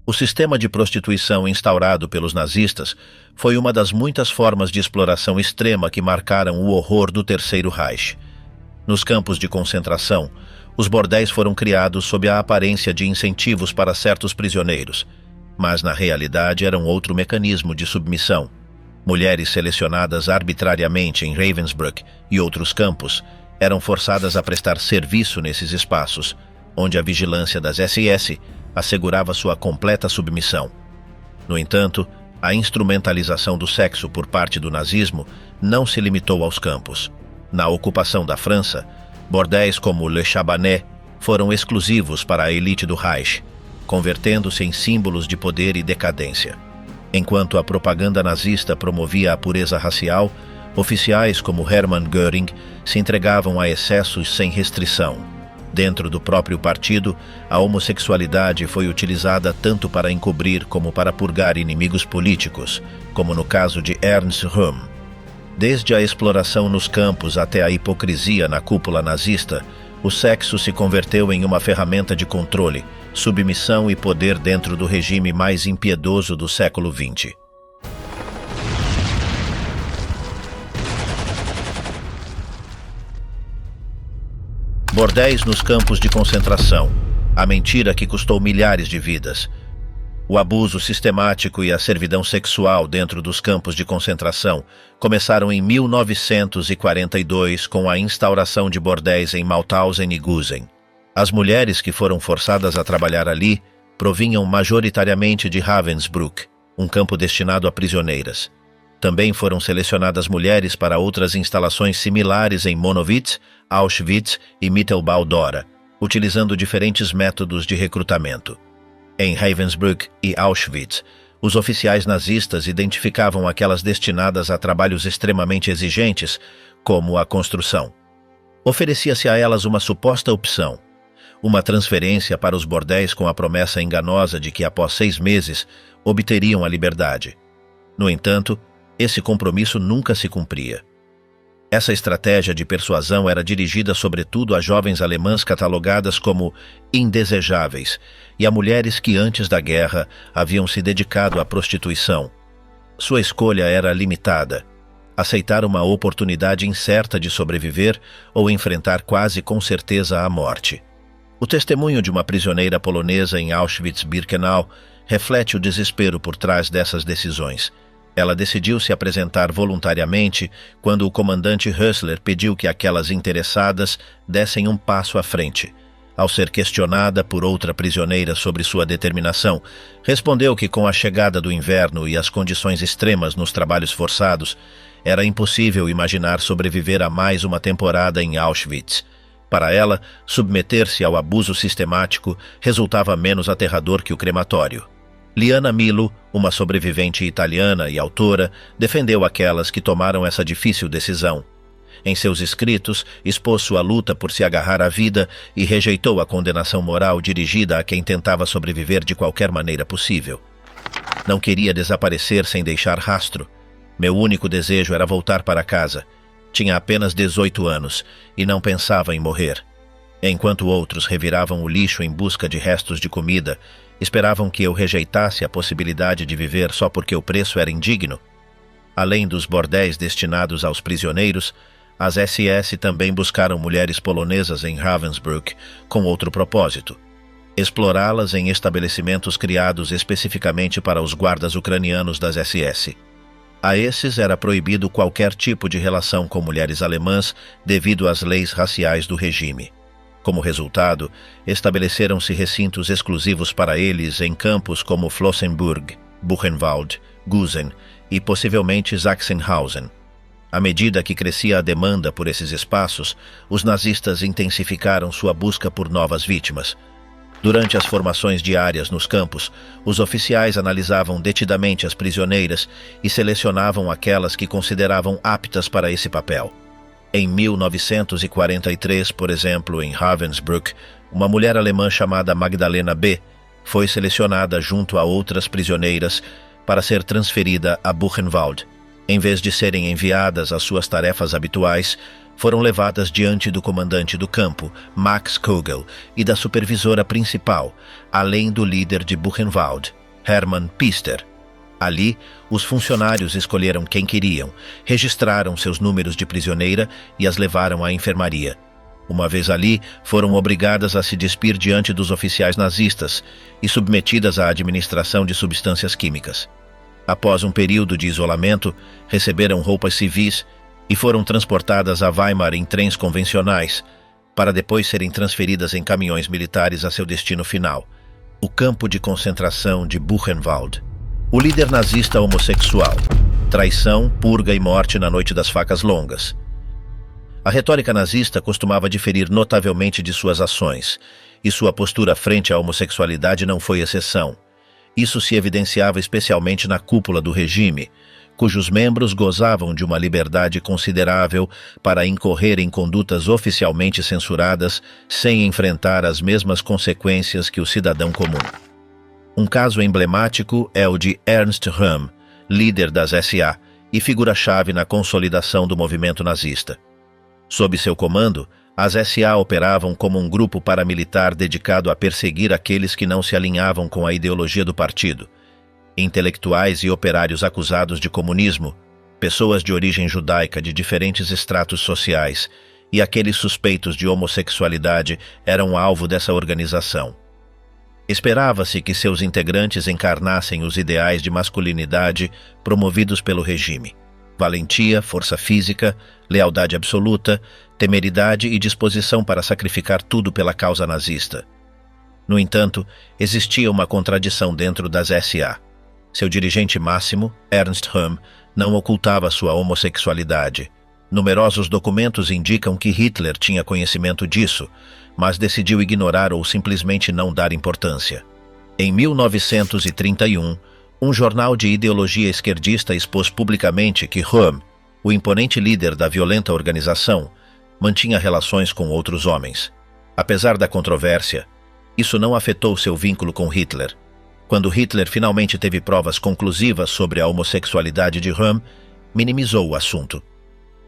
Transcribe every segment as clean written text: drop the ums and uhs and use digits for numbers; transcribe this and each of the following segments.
O sistema de prostituição instaurado pelos nazistas foi uma das muitas formas de exploração extrema que marcaram o horror do Terceiro Reich. Nos campos de concentração, os bordéis foram criados sob a aparência de incentivos para certos prisioneiros, mas na realidade eram outro mecanismo de submissão. Mulheres selecionadas arbitrariamente em Ravensbrück e outros campos eram forçadas a prestar serviço nesses espaços, onde a vigilância das SS assegurava sua completa submissão. No entanto, a instrumentalização do sexo por parte do nazismo não se limitou aos campos. Na ocupação da França, bordéis como Le Chabanais foram exclusivos para a elite do Reich, convertendo-se em símbolos de poder e decadência. Enquanto a propaganda nazista promovia a pureza racial, oficiais como Hermann Göring se entregavam a excessos sem restrição. Dentro do próprio partido, a homossexualidade foi utilizada tanto para encobrir como para purgar inimigos políticos, como no caso de Ernst Röhm. Desde a exploração nos campos até a hipocrisia na cúpula nazista, o sexo se converteu em uma ferramenta de controle, submissão e poder dentro do regime mais impiedoso do século XX. Bordéis nos campos de concentração. A mentira que custou milhares de vidas. O abuso sistemático e a servidão sexual dentro dos campos de concentração começaram em 1942 com a instauração de bordéis em Mauthausen e Gusen. As mulheres que foram forçadas a trabalhar ali provinham majoritariamente de Ravensbrück, um campo destinado a prisioneiras. Também foram selecionadas mulheres para outras instalações similares em Monowitz, Auschwitz e Mittelbau-Dora, utilizando diferentes métodos de recrutamento. Em Ravensbrück e Auschwitz, os oficiais nazistas identificavam aquelas destinadas a trabalhos extremamente exigentes, como a construção. Oferecia-se a elas uma suposta opção, uma transferência para os bordéis com a promessa enganosa de que após 6 meses obteriam a liberdade. No entanto, esse compromisso nunca se cumpria. Essa estratégia de persuasão era dirigida sobretudo a jovens alemãs catalogadas como indesejáveis e a mulheres que antes da guerra haviam se dedicado à prostituição. Sua escolha era limitada: aceitar uma oportunidade incerta de sobreviver ou enfrentar quase com certeza a morte. O testemunho de uma prisioneira polonesa em Auschwitz-Birkenau reflete o desespero por trás dessas decisões. Ela decidiu se apresentar voluntariamente quando o comandante Hössler pediu que aquelas interessadas dessem um passo à frente. Ao ser questionada por outra prisioneira sobre sua determinação, respondeu que com a chegada do inverno e as condições extremas nos trabalhos forçados, era impossível imaginar sobreviver a mais uma temporada em Auschwitz. Para ela, submeter-se ao abuso sistemático resultava menos aterrador que o crematório. Liana Milo, uma sobrevivente italiana e autora, defendeu aquelas que tomaram essa difícil decisão. Em seus escritos, expôs sua luta por se agarrar à vida e rejeitou a condenação moral dirigida a quem tentava sobreviver de qualquer maneira possível. Não queria desaparecer sem deixar rastro. Meu único desejo era voltar para casa. Tinha apenas 18 anos e não pensava em morrer. Enquanto outros reviravam o lixo em busca de restos de comida, esperavam que eu rejeitasse a possibilidade de viver só porque o preço era indigno. Além dos bordéis destinados aos prisioneiros, as SS também buscaram mulheres polonesas em Ravensbrück com outro propósito: explorá-las em estabelecimentos criados especificamente para os guardas ucranianos das SS. A esses era proibido qualquer tipo de relação com mulheres alemãs devido às leis raciais do regime. Como resultado, estabeleceram-se recintos exclusivos para eles em campos como Flossenbürg, Buchenwald, Gusen e possivelmente Sachsenhausen. À medida que crescia a demanda por esses espaços, os nazistas intensificaram sua busca por novas vítimas. Durante as formações diárias nos campos, os oficiais analisavam detidamente as prisioneiras e selecionavam aquelas que consideravam aptas para esse papel. Em 1943, por exemplo, em Ravensbrück, uma mulher alemã chamada Magdalena B. foi selecionada junto a outras prisioneiras para ser transferida a Buchenwald. Em vez de serem enviadas às suas tarefas habituais, foram levadas diante do comandante do campo, Max Kugel, e da supervisora principal, além do líder de Buchenwald, Hermann Pister. Ali, os funcionários escolheram quem queriam, registraram seus números de prisioneira e as levaram à enfermaria. Uma vez ali, foram obrigadas a se despir diante dos oficiais nazistas e submetidas à administração de substâncias químicas. Após um período de isolamento, receberam roupas civis e foram transportadas a Weimar em trens convencionais, para depois serem transferidas em caminhões militares a seu destino final, o campo de concentração de Buchenwald. O líder nazista homossexual, traição, purga e morte na noite das facas longas. A retórica nazista costumava diferir notavelmente de suas ações, e sua postura frente à homossexualidade não foi exceção. Isso se evidenciava especialmente na cúpula do regime, cujos membros gozavam de uma liberdade considerável para incorrer em condutas oficialmente censuradas sem enfrentar as mesmas consequências que o cidadão comum. Um caso emblemático é o de Ernst Röhm, líder das SA e figura-chave na consolidação do movimento nazista. Sob seu comando, as SA operavam como um grupo paramilitar dedicado a perseguir aqueles que não se alinhavam com a ideologia do partido. Intelectuais e operários acusados de comunismo, pessoas de origem judaica de diferentes estratos sociais e aqueles suspeitos de homossexualidade eram alvo dessa organização. Esperava-se que seus integrantes encarnassem os ideais de masculinidade promovidos pelo regime: valentia, força física, lealdade absoluta, temeridade e disposição para sacrificar tudo pela causa nazista. No entanto, existia uma contradição dentro das SA. Seu dirigente máximo, Ernst Röhm, não ocultava sua homossexualidade. Numerosos documentos indicam que Hitler tinha conhecimento disso, mas decidiu ignorar ou simplesmente não dar importância. Em 1931, um jornal de ideologia esquerdista expôs publicamente que Röhm, o imponente líder da violenta organização, mantinha relações com outros homens. Apesar da controvérsia, isso não afetou seu vínculo com Hitler. Quando Hitler finalmente teve provas conclusivas sobre a homossexualidade de Röhm, minimizou o assunto.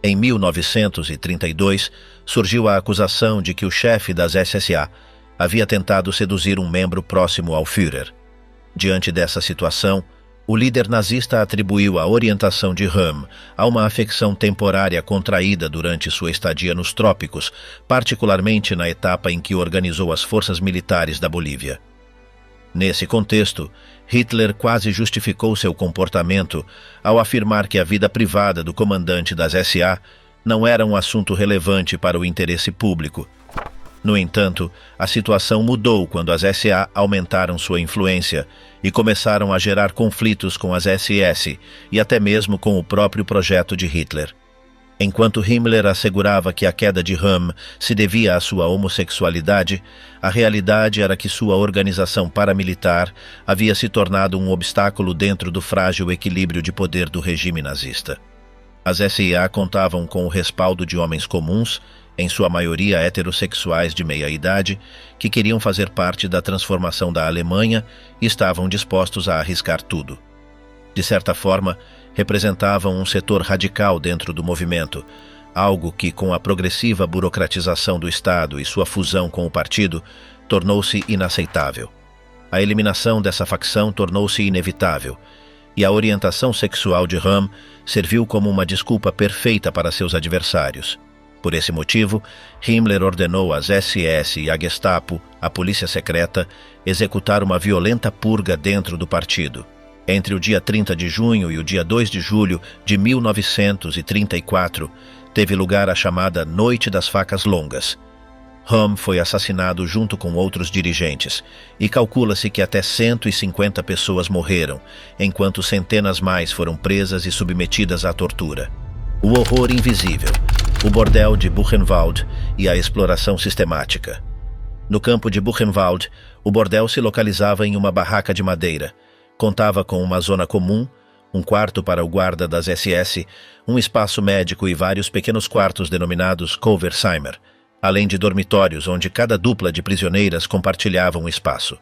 Em 1932, surgiu a acusação de que o chefe das SSA havia tentado seduzir um membro próximo ao Führer. Diante dessa situação, o líder nazista atribuiu a orientação de Röhm a uma afecção temporária contraída durante sua estadia nos trópicos, particularmente na etapa em que organizou as forças militares da Bolívia. Nesse contexto, Hitler quase justificou seu comportamento ao afirmar que a vida privada do comandante das SA não era um assunto relevante para o interesse público. No entanto, a situação mudou quando as SA aumentaram sua influência e começaram a gerar conflitos com as SS e até mesmo com o próprio projeto de Hitler. Enquanto Himmler assegurava que a queda de Röhm se devia à sua homossexualidade, a realidade era que sua organização paramilitar havia se tornado um obstáculo dentro do frágil equilíbrio de poder do regime nazista. As SA contavam com o respaldo de homens comuns, em sua maioria heterossexuais de meia-idade, que queriam fazer parte da transformação da Alemanha e estavam dispostos a arriscar tudo. De certa forma, representavam um setor radical dentro do movimento, algo que, com a progressiva burocratização do Estado e sua fusão com o partido, tornou-se inaceitável. A eliminação dessa facção tornou-se inevitável, e a orientação sexual de Röhm serviu como uma desculpa perfeita para seus adversários. Por esse motivo, Himmler ordenou às SS e à Gestapo, a polícia secreta, executar uma violenta purga dentro do partido. Entre o dia 30 de junho e o dia 2 de julho de 1934, teve lugar a chamada Noite das Facas Longas. Röhm foi assassinado junto com outros dirigentes, e calcula-se que até 150 pessoas morreram, enquanto centenas mais foram presas e submetidas à tortura. O horror invisível, o bordel de Buchenwald e a exploração sistemática. No campo de Buchenwald, o bordel se localizava em uma barraca de madeira. Contava com uma zona comum, um quarto para o guarda das SS, um espaço médico e vários pequenos quartos denominados Coverzimmer, além de dormitórios onde cada dupla de prisioneiras compartilhava um espaço.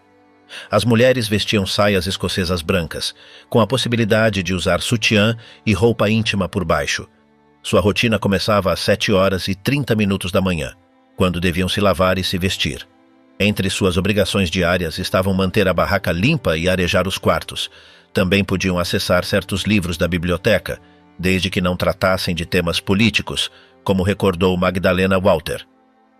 As mulheres vestiam saias escocesas brancas, com a possibilidade de usar sutiã e roupa íntima por baixo. Sua rotina começava às 7h30 da manhã, quando deviam se lavar e se vestir. Entre suas obrigações diárias estavam manter a barraca limpa e arejar os quartos. Também podiam acessar certos livros da biblioteca, desde que não tratassem de temas políticos, como recordou Magdalena Walter.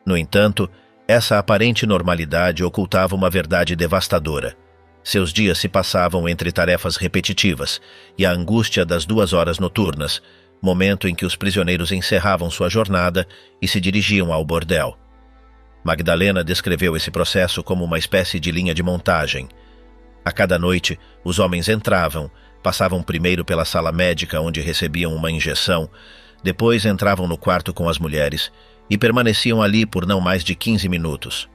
No entanto, essa aparente normalidade ocultava uma verdade devastadora. Seus dias se passavam entre tarefas repetitivas e a angústia das 2 horas noturnas, momento em que os prisioneiros encerravam sua jornada e se dirigiam ao bordel. Magdalena descreveu esse processo como uma espécie de linha de montagem. A cada noite, os homens entravam, passavam primeiro pela sala médica onde recebiam uma injeção, depois entravam no quarto com as mulheres e permaneciam ali por não mais de 15 minutos.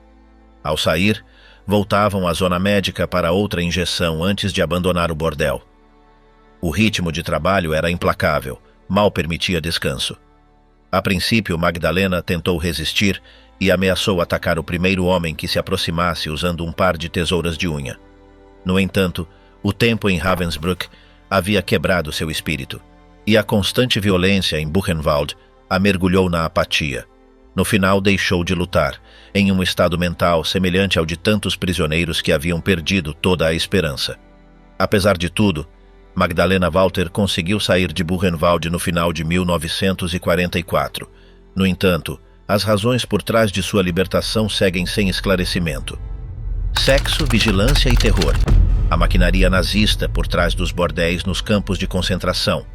Ao sair, voltavam à zona médica para outra injeção antes de abandonar o bordel. O ritmo de trabalho era implacável, mal permitia descanso. A princípio, Magdalena tentou resistir e ameaçou atacar o primeiro homem que se aproximasse usando um par de tesouras de unha. No entanto, o tempo em Ravensbrück havia quebrado seu espírito, e a constante violência em Buchenwald a mergulhou na apatia. No final, deixou de lutar, em um estado mental semelhante ao de tantos prisioneiros que haviam perdido toda a esperança. Apesar de tudo, Magdalena Walter conseguiu sair de Buchenwald no final de 1944. No entanto, as razões por trás de sua libertação seguem sem esclarecimento. Sexo, vigilância e terror. A maquinaria nazista por trás dos bordéis nos campos de concentração.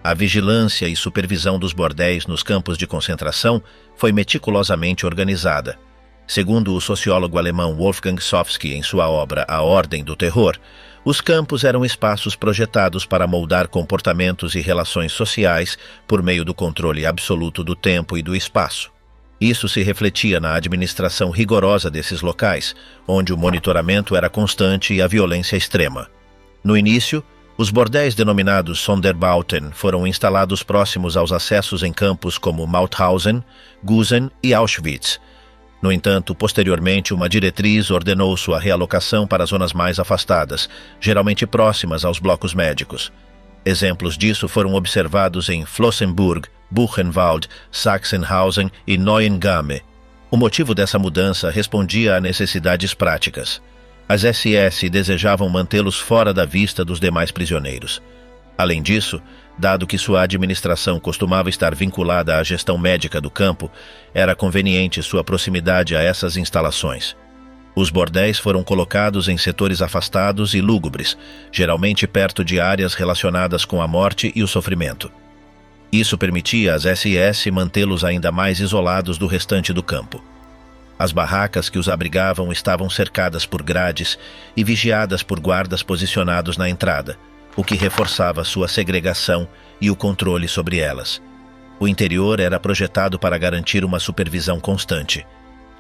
A vigilância e supervisão dos bordéis nos campos de concentração foi meticulosamente organizada. Segundo o sociólogo alemão Wolfgang Sofsky em sua obra A Ordem do Terror, os campos eram espaços projetados para moldar comportamentos e relações sociais por meio do controle absoluto do tempo e do espaço. Isso se refletia na administração rigorosa desses locais, onde o monitoramento era constante e a violência extrema. No início, os bordéis denominados Sonderbauten foram instalados próximos aos acessos em campos como Mauthausen, Gusen e Auschwitz. No entanto, posteriormente, uma diretriz ordenou sua realocação para zonas mais afastadas, geralmente próximas aos blocos médicos. Exemplos disso foram observados em Flossenburg, Buchenwald, Sachsenhausen e Neuengamme. O motivo dessa mudança respondia a necessidades práticas. As SS desejavam mantê-los fora da vista dos demais prisioneiros. Além disso, dado que sua administração costumava estar vinculada à gestão médica do campo, era conveniente sua proximidade a essas instalações. Os bordéis foram colocados em setores afastados e lúgubres, geralmente perto de áreas relacionadas com a morte e o sofrimento. Isso permitia às SS mantê-los ainda mais isolados do restante do campo. As barracas que os abrigavam estavam cercadas por grades e vigiadas por guardas posicionados na entrada, o que reforçava sua segregação e o controle sobre elas. O interior era projetado para garantir uma supervisão constante.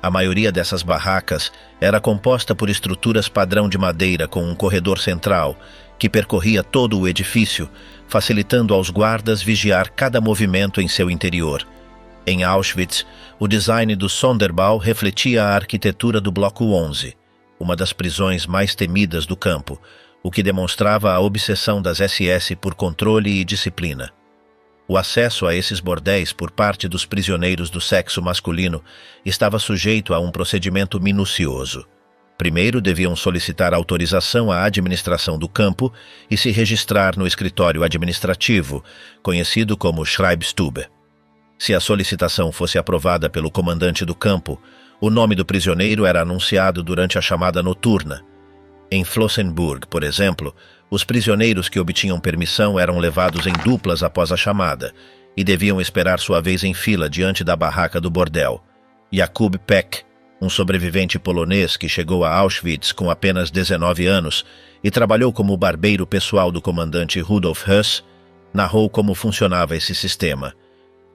A maioria dessas barracas era composta por estruturas padrão de madeira com um corredor central que percorria todo o edifício, facilitando aos guardas vigiar cada movimento em seu interior. Em Auschwitz, o design do Sonderbau refletia a arquitetura do Bloco 11, uma das prisões mais temidas do campo, o que demonstrava a obsessão das SS por controle e disciplina. O acesso a esses bordéis por parte dos prisioneiros do sexo masculino estava sujeito a um procedimento minucioso. Primeiro deviam solicitar autorização à administração do campo e se registrar no escritório administrativo, conhecido como Schreibstube. Se a solicitação fosse aprovada pelo comandante do campo, o nome do prisioneiro era anunciado durante a chamada noturna. Em Flossenburg, por exemplo, os prisioneiros que obtinham permissão eram levados em duplas após a chamada e deviam esperar sua vez em fila diante da barraca do bordel. Jakub Peck, um sobrevivente polonês que chegou a Auschwitz com apenas 19 anos e trabalhou como barbeiro pessoal do comandante Rudolf Höss, narrou como funcionava esse sistema.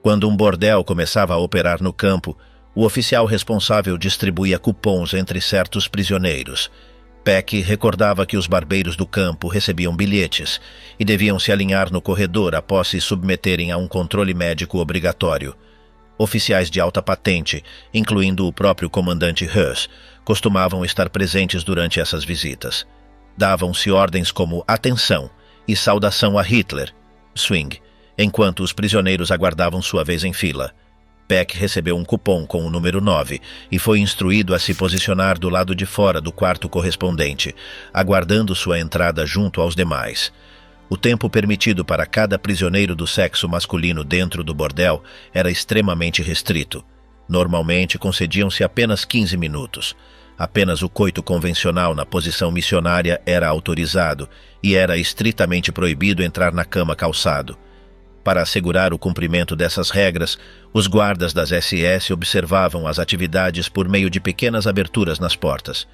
Quando um bordel começava a operar no campo, o oficial responsável distribuía cupons entre certos prisioneiros. Peck recordava que os barbeiros do campo recebiam bilhetes e deviam se alinhar no corredor após se submeterem a um controle médico obrigatório. Oficiais de alta patente, incluindo o próprio comandante Höss, costumavam estar presentes durante essas visitas. Davam-se ordens como atenção e saudação a Hitler, swing, enquanto os prisioneiros aguardavam sua vez em fila. Peck recebeu um cupom com o número 9 e foi instruído a se posicionar do lado de fora do quarto correspondente, aguardando sua entrada junto aos demais. O tempo permitido para cada prisioneiro do sexo masculino dentro do bordel era extremamente restrito. Normalmente concediam-se apenas 15 minutos. Apenas o coito convencional na posição missionária era autorizado e era estritamente proibido entrar na cama calçado. Para assegurar o cumprimento dessas regras, os guardas das SS observavam as atividades por meio de pequenas aberturas nas portas.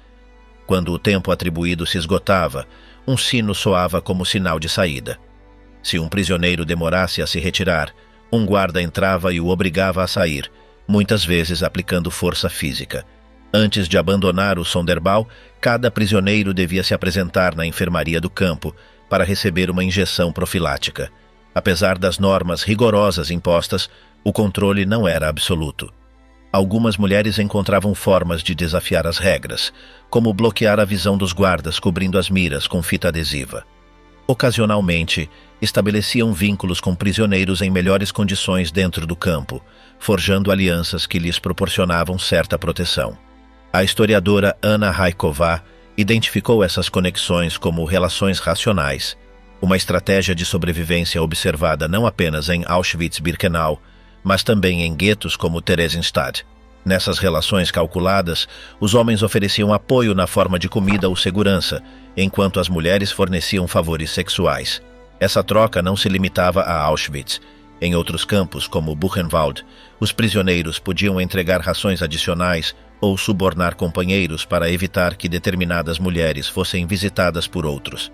Quando o tempo atribuído se esgotava, um sino soava como sinal de saída. Se um prisioneiro demorasse a se retirar, um guarda entrava e o obrigava a sair, muitas vezes aplicando força física. Antes de abandonar o Sonderbau, cada prisioneiro devia se apresentar na enfermaria do campo para receber uma injeção profilática. Apesar das normas rigorosas impostas, o controle não era absoluto. Algumas mulheres encontravam formas de desafiar as regras, como bloquear a visão dos guardas cobrindo as miras com fita adesiva. Ocasionalmente, estabeleciam vínculos com prisioneiros em melhores condições dentro do campo, forjando alianças que lhes proporcionavam certa proteção. A historiadora Anna Raiková identificou essas conexões como relações racionais, uma estratégia de sobrevivência observada não apenas em Auschwitz-Birkenau, mas também em guetos como Theresienstadt. Nessas relações calculadas, os homens ofereciam apoio na forma de comida ou segurança, enquanto as mulheres forneciam favores sexuais. Essa troca não se limitava a Auschwitz. Em outros campos, como Buchenwald, os prisioneiros podiam entregar rações adicionais ou subornar companheiros para evitar que determinadas mulheres fossem visitadas por outros.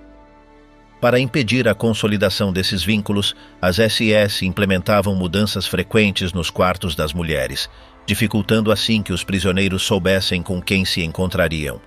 Para impedir a consolidação desses vínculos, as SS implementavam mudanças frequentes nos quartos das mulheres, dificultando assim que os prisioneiros soubessem com quem se encontrariam.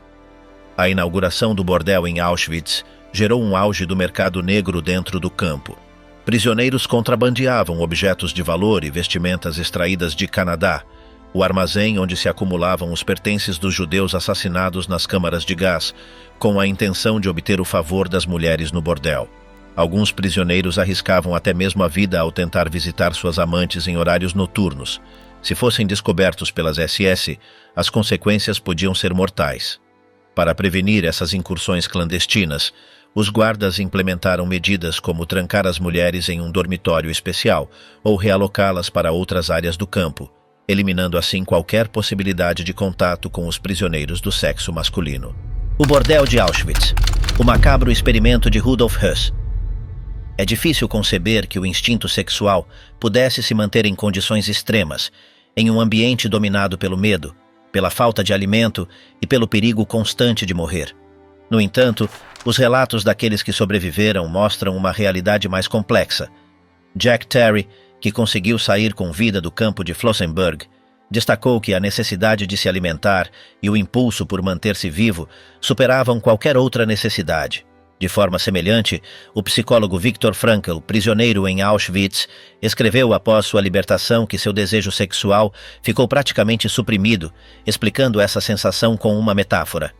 A inauguração do bordel em Auschwitz gerou um auge do mercado negro dentro do campo. Prisioneiros contrabandeavam objetos de valor e vestimentas extraídas de Canadá, o armazém onde se acumulavam os pertences dos judeus assassinados nas câmaras de gás, com a intenção de obter o favor das mulheres no bordel. Alguns prisioneiros arriscavam até mesmo a vida ao tentar visitar suas amantes em horários noturnos. Se fossem descobertos pelas SS, as consequências podiam ser mortais. Para prevenir essas incursões clandestinas, os guardas implementaram medidas como trancar as mulheres em um dormitório especial ou realocá-las para outras áreas do campo, eliminando assim qualquer possibilidade de contato com os prisioneiros do sexo masculino. O bordel de Auschwitz, o macabro experimento de Rudolf Höss. É difícil conceber que o instinto sexual pudesse se manter em condições extremas, em um ambiente dominado pelo medo, pela falta de alimento e pelo perigo constante de morrer. No entanto, os relatos daqueles que sobreviveram mostram uma realidade mais complexa. Jack Terry, que conseguiu sair com vida do campo de Flossenbürg, destacou que a necessidade de se alimentar e o impulso por manter-se vivo superavam qualquer outra necessidade. De forma semelhante, o psicólogo Viktor Frankl, prisioneiro em Auschwitz, escreveu após sua libertação que seu desejo sexual ficou praticamente suprimido, explicando essa sensação com uma metáfora.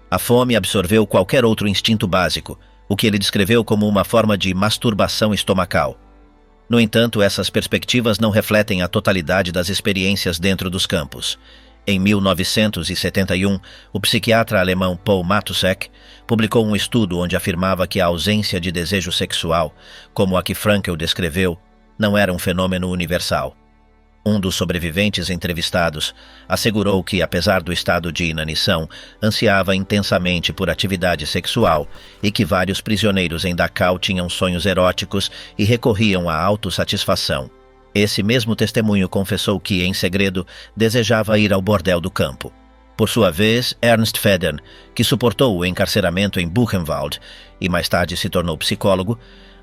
A fome absorveu qualquer outro instinto básico, o que ele descreveu como uma forma de masturbação estomacal. No entanto, essas perspectivas não refletem a totalidade das experiências dentro dos campos. Em 1971, o psiquiatra alemão Paul Matusek publicou um estudo onde afirmava que a ausência de desejo sexual, como a que Frankl descreveu, não era um fenômeno universal. Um dos sobreviventes entrevistados assegurou que, apesar do estado de inanição, ansiava intensamente por atividade sexual e que vários prisioneiros em Dachau tinham sonhos eróticos e recorriam à autossatisfação. Esse mesmo testemunho confessou que, em segredo, desejava ir ao bordel do campo. Por sua vez, Ernst Federn, que suportou o encarceramento em Buchenwald e mais tarde se tornou psicólogo,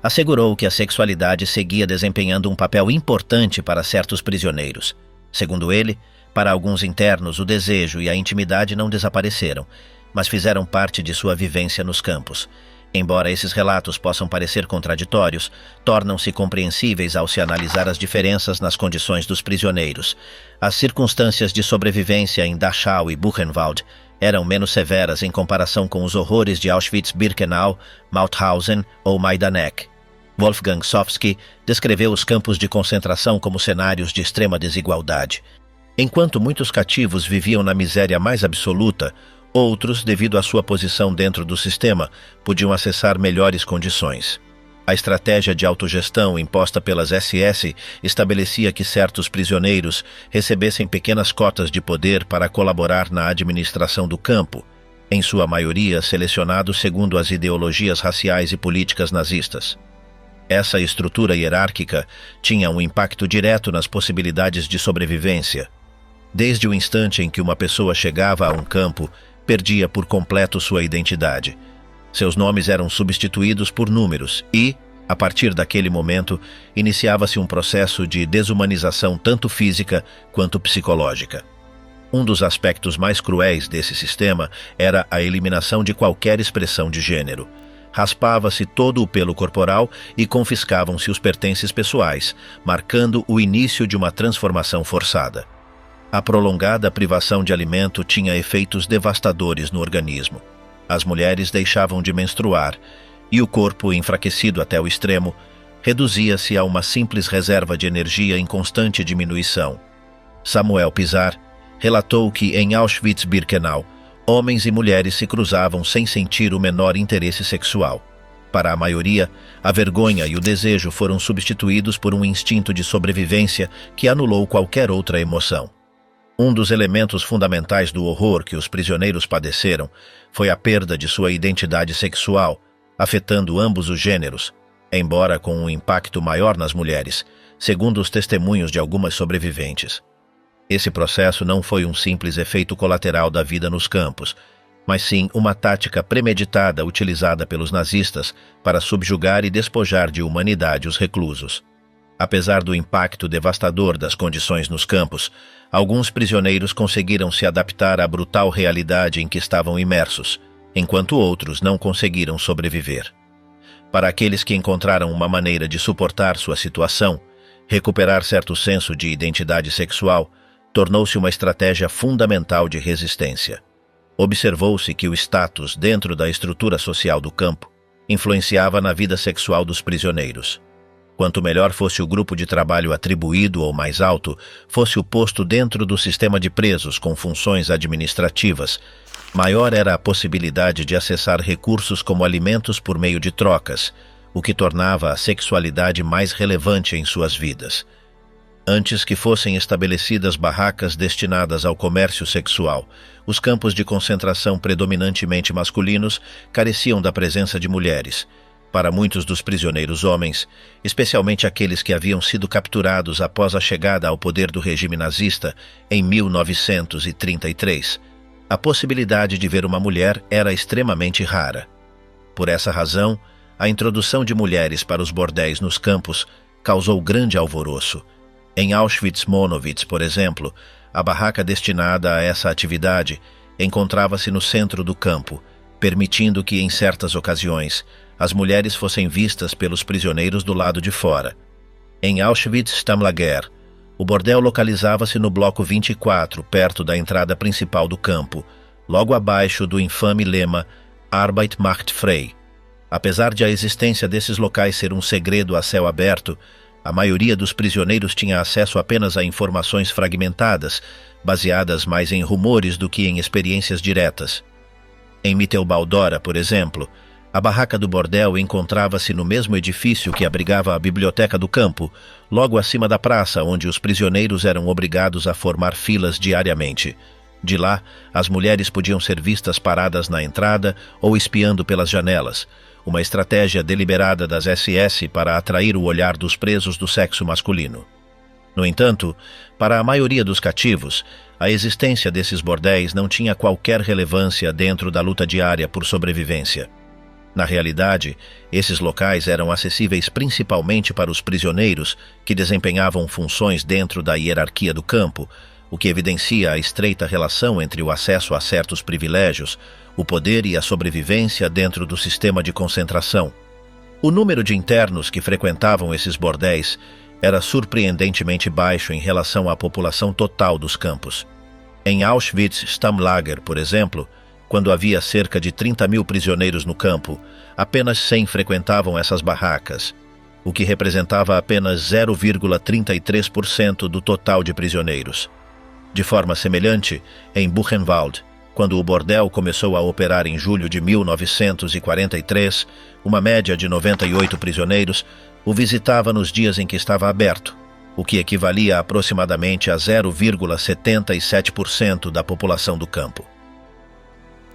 assegurou que a sexualidade seguia desempenhando um papel importante para certos prisioneiros. Segundo ele, para alguns internos o desejo e a intimidade não desapareceram, mas fizeram parte de sua vivência nos campos. Embora esses relatos possam parecer contraditórios, tornam-se compreensíveis ao se analisar as diferenças nas condições dos prisioneiros. As circunstâncias de sobrevivência em Dachau e Buchenwald eram menos severas em comparação com os horrores de Auschwitz-Birkenau, Mauthausen ou Majdanek. Wolfgang Sofsky descreveu os campos de concentração como cenários de extrema desigualdade. Enquanto muitos cativos viviam na miséria mais absoluta, outros, devido à sua posição dentro do sistema, podiam acessar melhores condições. A estratégia de autogestão imposta pelas SS estabelecia que certos prisioneiros recebessem pequenas cotas de poder para colaborar na administração do campo, em sua maioria selecionados segundo as ideologias raciais e políticas nazistas. Essa estrutura hierárquica tinha um impacto direto nas possibilidades de sobrevivência. Desde o instante em que uma pessoa chegava a um campo, perdia por completo sua identidade. Seus nomes eram substituídos por números e, a partir daquele momento, iniciava-se um processo de desumanização tanto física quanto psicológica. Um dos aspectos mais cruéis desse sistema era a eliminação de qualquer expressão de gênero. Raspava-se todo o pelo corporal e confiscavam-se os pertences pessoais, marcando o início de uma transformação forçada. A prolongada privação de alimento tinha efeitos devastadores no organismo. As mulheres deixavam de menstruar e o corpo, enfraquecido até o extremo, reduzia-se a uma simples reserva de energia em constante diminuição. Samuel Pizar relatou que em Auschwitz-Birkenau, homens e mulheres se cruzavam sem sentir o menor interesse sexual. Para a maioria, a vergonha e o desejo foram substituídos por um instinto de sobrevivência que anulou qualquer outra emoção. Um dos elementos fundamentais do horror que os prisioneiros padeceram foi a perda de sua identidade sexual, afetando ambos os gêneros, embora com um impacto maior nas mulheres, segundo os testemunhos de algumas sobreviventes. Esse processo não foi um simples efeito colateral da vida nos campos, mas sim uma tática premeditada utilizada pelos nazistas para subjugar e despojar de humanidade os reclusos. Apesar do impacto devastador das condições nos campos, alguns prisioneiros conseguiram se adaptar à brutal realidade em que estavam imersos, enquanto outros não conseguiram sobreviver. Para aqueles que encontraram uma maneira de suportar sua situação, recuperar certo senso de identidade sexual tornou-se uma estratégia fundamental de resistência. Observou-se que o status dentro da estrutura social do campo influenciava na vida sexual dos prisioneiros. Quanto melhor fosse o grupo de trabalho atribuído ou mais alto fosse o posto dentro do sistema de presos com funções administrativas, maior era a possibilidade de acessar recursos como alimentos por meio de trocas, o que tornava a sexualidade mais relevante em suas vidas. Antes que fossem estabelecidas barracas destinadas ao comércio sexual, os campos de concentração predominantemente masculinos careciam da presença de mulheres. Para muitos dos prisioneiros homens, especialmente aqueles que haviam sido capturados após a chegada ao poder do regime nazista em 1933, a possibilidade de ver uma mulher era extremamente rara. Por essa razão, a introdução de mulheres para os bordéis nos campos causou grande alvoroço. Em Auschwitz-Monowitz, por exemplo, a barraca destinada a essa atividade encontrava-se no centro do campo, permitindo que, em certas ocasiões, as mulheres fossem vistas pelos prisioneiros do lado de fora. Em Auschwitz-Stammlager, o bordel localizava-se no bloco 24, perto da entrada principal do campo, logo abaixo do infame lema Arbeit macht frei. Apesar de a existência desses locais ser um segredo a céu aberto, a maioria dos prisioneiros tinha acesso apenas a informações fragmentadas, baseadas mais em rumores do que em experiências diretas. Em Mittelbau-Dora, por exemplo, a barraca do bordel encontrava-se no mesmo edifício que abrigava a biblioteca do campo, logo acima da praça onde os prisioneiros eram obrigados a formar filas diariamente. De lá, as mulheres podiam ser vistas paradas na entrada ou espiando pelas janelas, uma estratégia deliberada das SS para atrair o olhar dos presos do sexo masculino. No entanto, para a maioria dos cativos, a existência desses bordéis não tinha qualquer relevância dentro da luta diária por sobrevivência. Na realidade, esses locais eram acessíveis principalmente para os prisioneiros que desempenhavam funções dentro da hierarquia do campo, o que evidencia a estreita relação entre o acesso a certos privilégios, o poder e a sobrevivência dentro do sistema de concentração. O número de internos que frequentavam esses bordéis era surpreendentemente baixo em relação à população total dos campos. Em Auschwitz-Stammlager, por exemplo, quando havia cerca de 30.000 prisioneiros no campo, apenas 100 frequentavam essas barracas. o que representava apenas 0,33% do total de prisioneiros. De forma semelhante, em Buchenwald, quando o bordel começou a operar em julho de 1943, uma média de 98 prisioneiros o visitava nos dias em que estava aberto, o que equivalia aproximadamente a 0,77% da população do campo.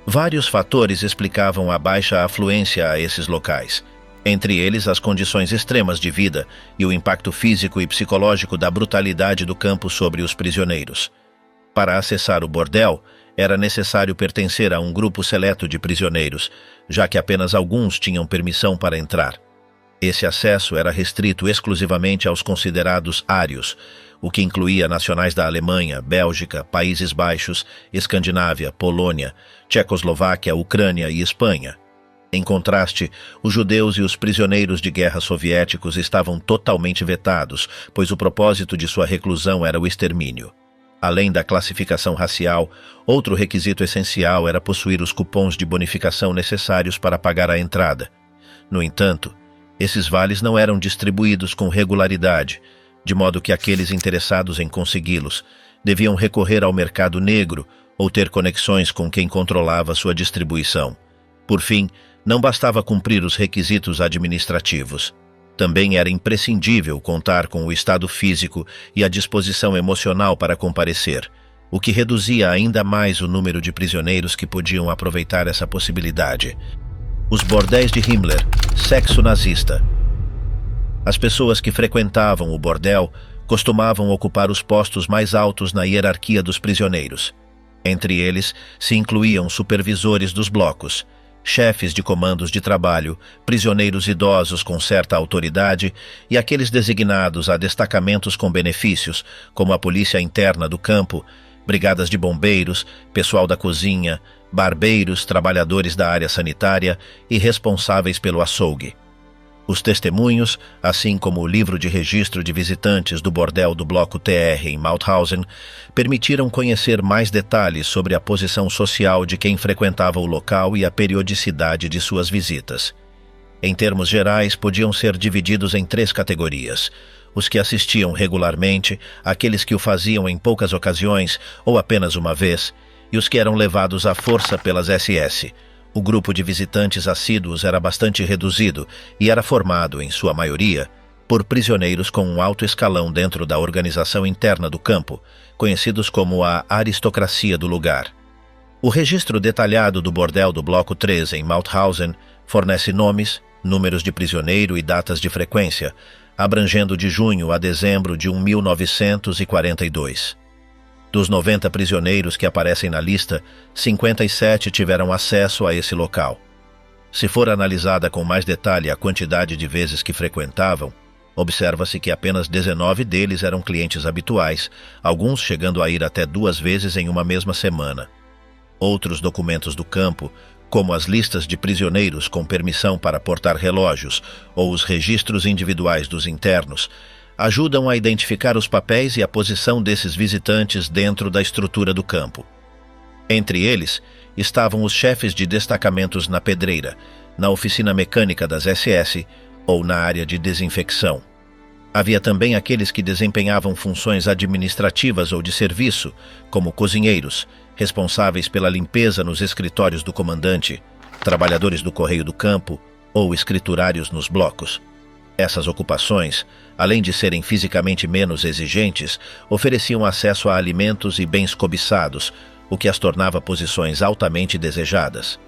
Vários fatores explicavam a baixa afluência a esses locais, entre eles as condições extremas de vida e o impacto físico e psicológico da brutalidade do campo sobre os prisioneiros. Para acessar o bordel, era necessário pertencer a um grupo seleto de prisioneiros, já que apenas alguns tinham permissão para entrar. Esse acesso era restrito exclusivamente aos considerados ários, o que incluía nacionais da Alemanha, Bélgica, Países Baixos, Escandinávia, Polônia, Tchecoslováquia, Ucrânia e Espanha. Em contraste, os judeus e os prisioneiros de guerra soviéticos estavam totalmente vetados, pois o propósito de sua reclusão era o extermínio. Além da classificação racial, outro requisito essencial era possuir os cupons de bonificação necessários para pagar a entrada. No entanto, esses vales não eram distribuídos com regularidade, de modo que aqueles interessados em consegui-los deviam recorrer ao mercado negro ou ter conexões com quem controlava sua distribuição. Por fim, não bastava cumprir os requisitos administrativos. Também era imprescindível contar com o estado físico e a disposição emocional para comparecer, o que reduzia ainda mais o número de prisioneiros que podiam aproveitar essa possibilidade. Os bordéis de Himmler, sexo nazista. As pessoas que frequentavam o bordel costumavam ocupar os postos mais altos na hierarquia dos prisioneiros. Entre eles se incluíam supervisores dos blocos, chefes de comandos de trabalho, prisioneiros idosos com certa autoridade e aqueles designados a destacamentos com benefícios, como a polícia interna do campo, brigadas de bombeiros, pessoal da cozinha, barbeiros, trabalhadores da área sanitária e responsáveis pelo açougue. Os testemunhos, assim como o livro de registro de visitantes do bordel do Bloco TR em Mauthausen, permitiram conhecer mais detalhes sobre a posição social de quem frequentava o local e a periodicidade de suas visitas. Em termos gerais, podiam ser divididos em 3 categorias: os que assistiam regularmente, aqueles que o faziam em poucas ocasiões ou apenas uma vez, e os que eram levados à força pelas SS. O grupo de visitantes assíduos era bastante reduzido e era formado, em sua maioria, por prisioneiros com um alto escalão dentro da organização interna do campo, conhecidos como a aristocracia do lugar. O registro detalhado do bordel do Bloco 3 em Mauthausen fornece nomes, números de prisioneiro e datas de frequência, abrangendo de junho a dezembro de 1942. Dos 90 prisioneiros que aparecem na lista, 57 tiveram acesso a esse local. Se for analisada com mais detalhe a quantidade de vezes que frequentavam, observa-se que apenas 19 deles eram clientes habituais, alguns chegando a ir até 2 vezes em uma mesma semana. Outros documentos do campo, como as listas de prisioneiros com permissão para portar relógios ou os registros individuais dos internos, ajudam a identificar os papéis e a posição desses visitantes dentro da estrutura do campo. Entre eles estavam os chefes de destacamentos na pedreira, na oficina mecânica das SS ou na área de desinfecção. Havia também aqueles que desempenhavam funções administrativas ou de serviço, como cozinheiros, responsáveis pela limpeza nos escritórios do comandante, trabalhadores do correio do campo ou escriturários nos blocos. Essas ocupações, além de serem fisicamente menos exigentes, ofereciam acesso a alimentos e bens cobiçados, o que as tornava posições altamente desejadas.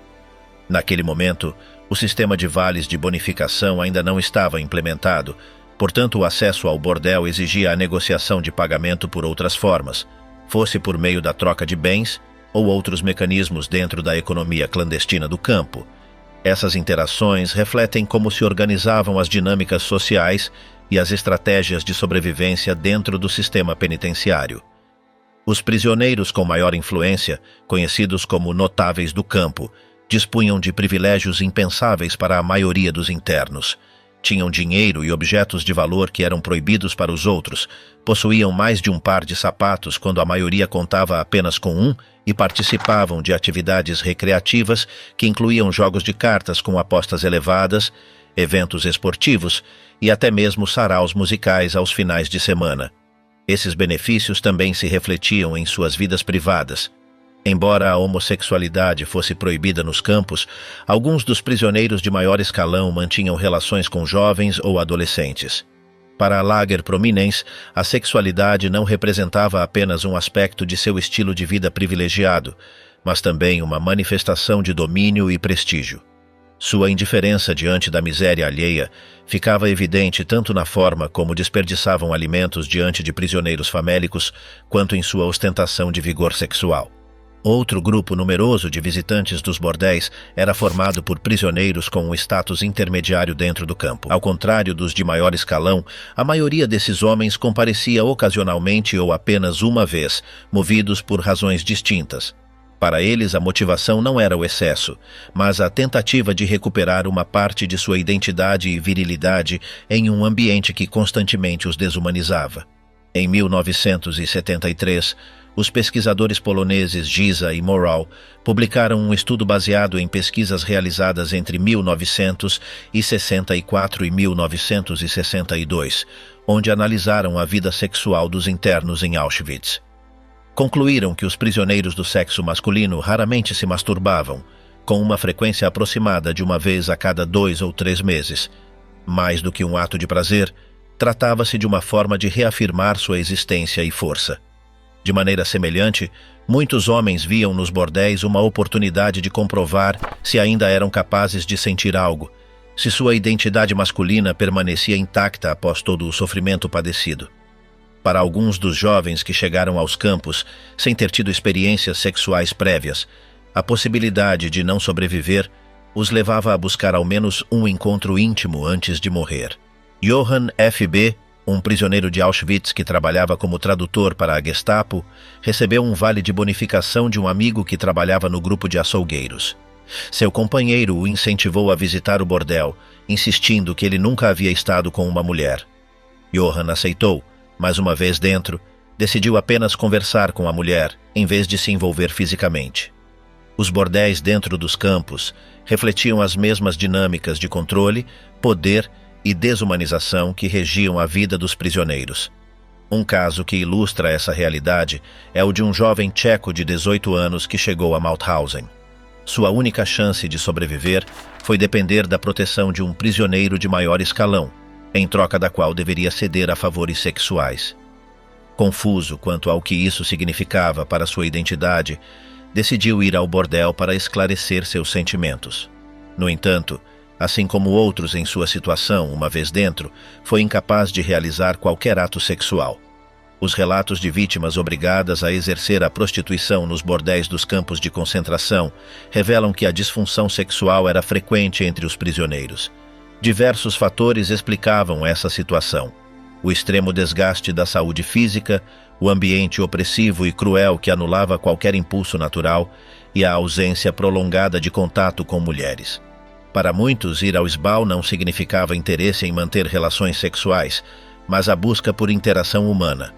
Naquele momento, o sistema de vales de bonificação ainda não estava implementado, portanto o acesso ao bordel exigia a negociação de pagamento por outras formas, fosse por meio da troca de bens ou outros mecanismos dentro da economia clandestina do campo. Essas interações refletem como se organizavam as dinâmicas sociais e as estratégias de sobrevivência dentro do sistema penitenciário. Os prisioneiros com maior influência, conhecidos como notáveis do campo, dispunham de privilégios impensáveis para a maioria dos internos. Tinham dinheiro e objetos de valor que eram proibidos para os outros, possuíam mais de um par de sapatos quando a maioria contava apenas com um e participavam de atividades recreativas que incluíam jogos de cartas com apostas elevadas eventos esportivos e até mesmo saraus musicais aos finais de semana. Esses benefícios também se refletiam em suas vidas privadas. Embora a homossexualidade fosse proibida nos campos, alguns dos prisioneiros de maior escalão mantinham relações com jovens ou adolescentes. Para a Lager Prominence, a sexualidade não representava apenas um aspecto de seu estilo de vida privilegiado, mas também uma manifestação de domínio e prestígio. Sua indiferença diante da miséria alheia ficava evidente tanto na forma como desperdiçavam alimentos diante de prisioneiros famélicos, quanto em sua ostentação de vigor sexual. Outro grupo numeroso de visitantes dos bordéis era formado por prisioneiros com um status intermediário dentro do campo. Ao contrário dos de maior escalão, a maioria desses homens comparecia ocasionalmente ou apenas uma vez, movidos por razões distintas. Para eles, a motivação não era o excesso, mas a tentativa de recuperar uma parte de sua identidade e virilidade em um ambiente que constantemente os desumanizava. Em 1973, os pesquisadores poloneses Giza e Morał publicaram um estudo baseado em pesquisas realizadas entre 1964 e 1962, onde analisaram a vida sexual dos internos em Auschwitz. Concluíram que os prisioneiros do sexo masculino raramente se masturbavam, com uma frequência aproximada de uma vez a cada 2 ou 3 meses. Mais do que um ato de prazer, tratava-se de uma forma de reafirmar sua existência e força. De maneira semelhante, muitos homens viam nos bordéis uma oportunidade de comprovar se ainda eram capazes de sentir algo, se sua identidade masculina permanecia intacta após todo o sofrimento padecido. Para alguns dos jovens que chegaram aos campos sem ter tido experiências sexuais prévias, a possibilidade de não sobreviver os levava a buscar ao menos um encontro íntimo antes de morrer. Johann F.B., um prisioneiro de Auschwitz que trabalhava como tradutor para a Gestapo, recebeu um vale de bonificação de um amigo que trabalhava no grupo de açougueiros. Seu companheiro o incentivou a visitar o bordel, insistindo que ele nunca havia estado com uma mulher. Johann aceitou, mas uma vez dentro, decidiu apenas conversar com a mulher, em vez de se envolver fisicamente. Os bordéis dentro dos campos refletiam as mesmas dinâmicas de controle, poder e desumanização que regiam a vida dos prisioneiros. Um caso que ilustra essa realidade é o de um jovem tcheco de 18 anos que chegou a Mauthausen. Sua única chance de sobreviver foi depender da proteção de um prisioneiro de maior escalão, em troca da qual deveria ceder a favores sexuais. Confuso quanto ao que isso significava para sua identidade, decidiu ir ao bordel para esclarecer seus sentimentos. No entanto, assim como outros em sua situação, uma vez dentro, foi incapaz de realizar qualquer ato sexual. Os relatos de vítimas obrigadas a exercer a prostituição nos bordéis dos campos de concentração revelam que a disfunção sexual era frequente entre os prisioneiros. Diversos fatores explicavam essa situação: o extremo desgaste da saúde física, o ambiente opressivo e cruel que anulava qualquer impulso natural e a ausência prolongada de contato com mulheres. Para muitos, ir ao esbau não significava interesse em manter relações sexuais, mas a busca por interação humana.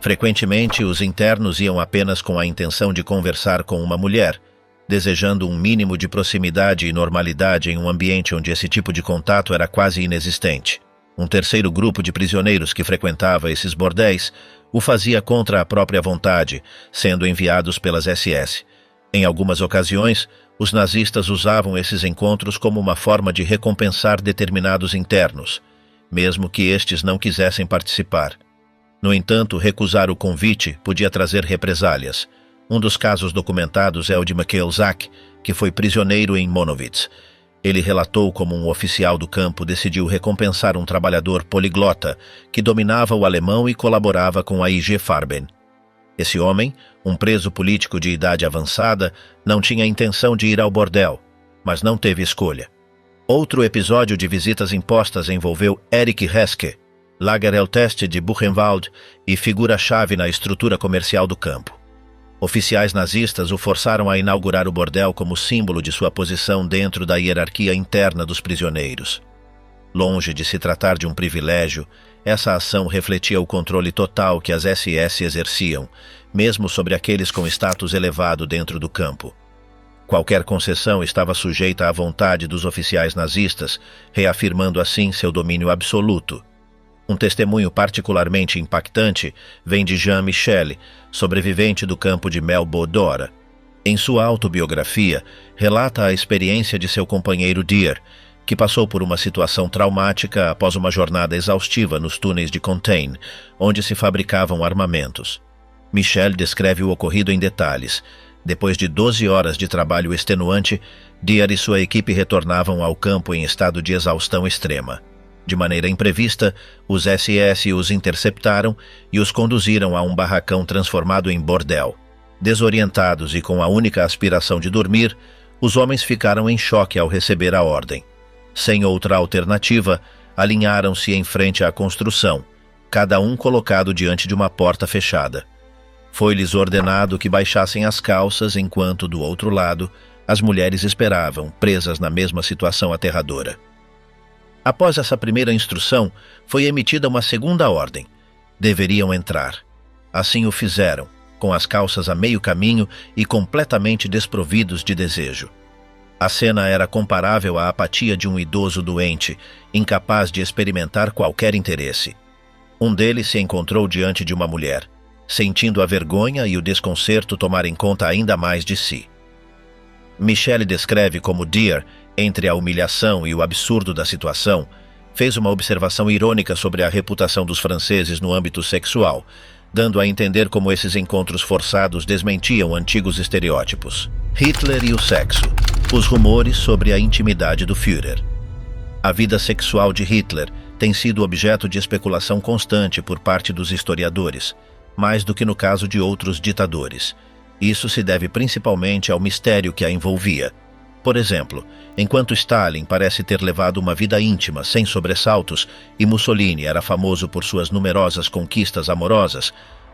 Frequentemente, os internos iam apenas com a intenção de conversar com uma mulher, desejando um mínimo de proximidade e normalidade em um ambiente onde esse tipo de contato era quase inexistente. Um terceiro grupo de prisioneiros que frequentava esses bordéis o fazia contra a própria vontade, sendo enviados pelas SS. Em algumas ocasiões, os nazistas usavam esses encontros como uma forma de recompensar determinados internos, mesmo que estes não quisessem participar. No entanto, recusar o convite podia trazer represálias. Um dos casos documentados é o de Mikhail Zak, que foi prisioneiro em Monowitz. Ele relatou como um oficial do campo decidiu recompensar um trabalhador poliglota que dominava o alemão e colaborava com a IG Farben. Esse homem, um preso político de idade avançada, não tinha intenção de ir ao bordel, mas não teve escolha. Outro episódio de visitas impostas envolveu Erich Heske, Lagerelteste de Buchenwald e figura-chave na estrutura comercial do campo. Oficiais nazistas o forçaram a inaugurar o bordel como símbolo de sua posição dentro da hierarquia interna dos prisioneiros. Longe de se tratar de um privilégio, essa ação refletia o controle total que as SS exerciam, mesmo sobre aqueles com status elevado dentro do campo. Qualquer concessão estava sujeita à vontade dos oficiais nazistas, reafirmando assim seu domínio absoluto. Um testemunho particularmente impactante vem de Jean Michel, sobrevivente do campo de Melbourne. Em sua autobiografia, relata a experiência de seu companheiro Dear, que passou por uma situação traumática após uma jornada exaustiva nos túneis de Contain, onde se fabricavam armamentos. Michel descreve o ocorrido em detalhes. Depois de 12 horas de trabalho extenuante, Dear e sua equipe retornavam ao campo em estado de exaustão extrema. De maneira imprevista, os SS os interceptaram e os conduziram a um barracão transformado em bordel. Desorientados e com a única aspiração de dormir, os homens ficaram em choque ao receber a ordem. Sem outra alternativa, alinharam-se em frente à construção, cada um colocado diante de uma porta fechada. Foi-lhes ordenado que baixassem as calças enquanto, do outro lado, as mulheres esperavam, presas na mesma situação aterradora. Após essa primeira instrução, foi emitida uma segunda ordem. Deveriam entrar. Assim o fizeram, com as calças a meio caminho e completamente desprovidos de desejo. A cena era comparável à apatia de um idoso doente, incapaz de experimentar qualquer interesse. Um deles se encontrou diante de uma mulher, sentindo a vergonha e o desconcerto tomarem conta ainda mais de si. Michel descreve como Dear, entre a humilhação e o absurdo da situação, fez uma observação irônica sobre a reputação dos franceses no âmbito sexual, dando a entender como esses encontros forçados desmentiam antigos estereótipos. Hitler e o sexo. Os rumores sobre a intimidade do Führer. A vida sexual de Hitler tem sido objeto de especulação constante por parte dos historiadores, mais do que no caso de outros ditadores. Isso se deve principalmente ao mistério que a envolvia. Por exemplo, enquanto Stalin parece ter levado uma vida íntima sem sobressaltos e Mussolini era famoso por suas numerosas conquistas amorosas,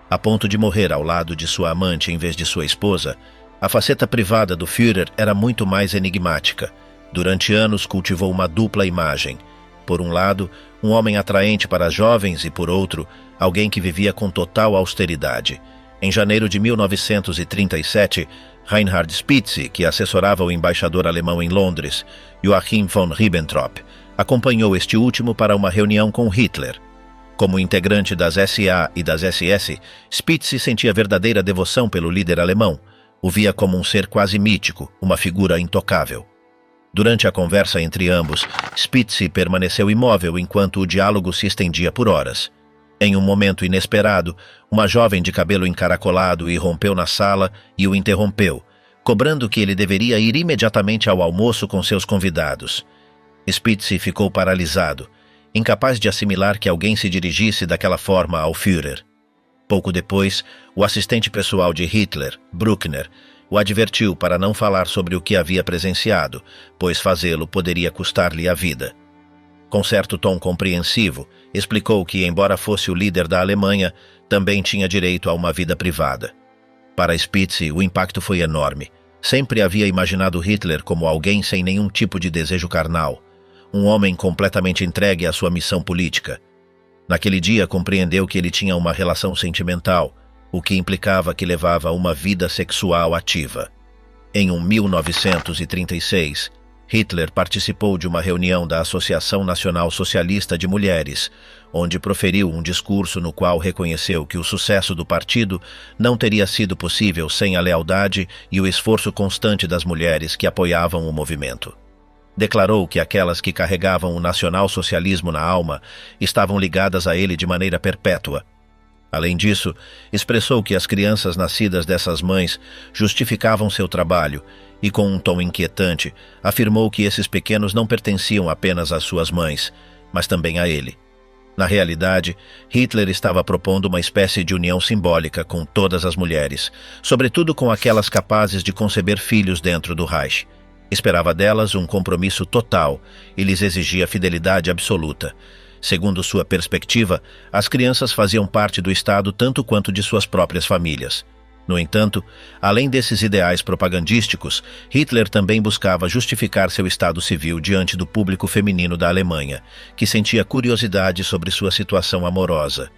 a ponto de morrer ao lado de sua amante em vez de sua esposa, a faceta privada do Führer era muito mais enigmática. Durante anos cultivou uma dupla imagem. Por um lado, um homem atraente para as jovens e, por outro, alguém que vivia com total austeridade. Em janeiro de 1937, Reinhard Spitze, que assessorava o embaixador alemão em Londres, Joachim von Ribbentrop, acompanhou este último para uma reunião com Hitler. Como integrante das SA e das SS, Spitze sentia verdadeira devoção pelo líder alemão, o via como um ser quase mítico, uma figura intocável. Durante a conversa entre ambos, Spitze permaneceu imóvel enquanto o diálogo se estendia por horas. Em um momento inesperado, uma jovem de cabelo encaracolado irrompeu na sala e o interrompeu, cobrando que ele deveria ir imediatamente ao almoço com seus convidados. Spitze ficou paralisado, incapaz de assimilar que alguém se dirigisse daquela forma ao Führer. Pouco depois, o assistente pessoal de Hitler, Bruckner, o advertiu para não falar sobre o que havia presenciado, pois fazê-lo poderia custar-lhe a vida. Com certo tom compreensivo, explicou que, embora fosse o líder da Alemanha, também tinha direito a uma vida privada. Para Spitze, o impacto foi enorme. Sempre havia imaginado Hitler como alguém sem nenhum tipo de desejo carnal, um homem completamente entregue à sua missão política. Naquele dia, compreendeu que ele tinha uma relação sentimental, o que implicava que levava uma vida sexual ativa. Em 1936, Hitler participou de uma reunião da Associação Nacional Socialista de Mulheres, onde proferiu um discurso no qual reconheceu que o sucesso do partido não teria sido possível sem a lealdade e o esforço constante das mulheres que apoiavam o movimento. Declarou que aquelas que carregavam o nacional-socialismo na alma estavam ligadas a ele de maneira perpétua. Além disso, expressou que as crianças nascidas dessas mães justificavam seu trabalho e, com um tom inquietante, afirmou que esses pequenos não pertenciam apenas às suas mães, mas também a ele. Na realidade, Hitler estava propondo uma espécie de união simbólica com todas as mulheres, sobretudo com aquelas capazes de conceber filhos dentro do Reich. Esperava delas um compromisso total e lhes exigia fidelidade absoluta. Segundo sua perspectiva, as crianças faziam parte do Estado tanto quanto de suas próprias famílias. No entanto, além desses ideais propagandísticos, Hitler também buscava justificar seu estado civil diante do público feminino da Alemanha, que sentia curiosidade sobre sua situação amorosa.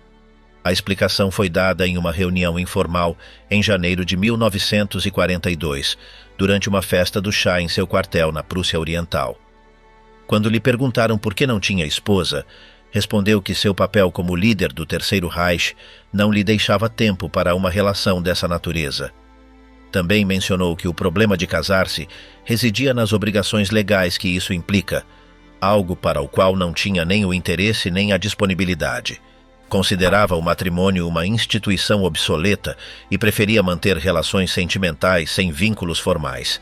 A explicação foi dada em uma reunião informal em janeiro de 1942, durante uma festa do chá em seu quartel na Prússia Oriental. Quando lhe perguntaram por que não tinha esposa, respondeu que seu papel como líder do Terceiro Reich não lhe deixava tempo para uma relação dessa natureza. Também mencionou que o problema de casar-se residia nas obrigações legais que isso implica, algo para o qual não tinha nem o interesse nem a disponibilidade. Considerava o matrimônio uma instituição obsoleta e preferia manter relações sentimentais sem vínculos formais.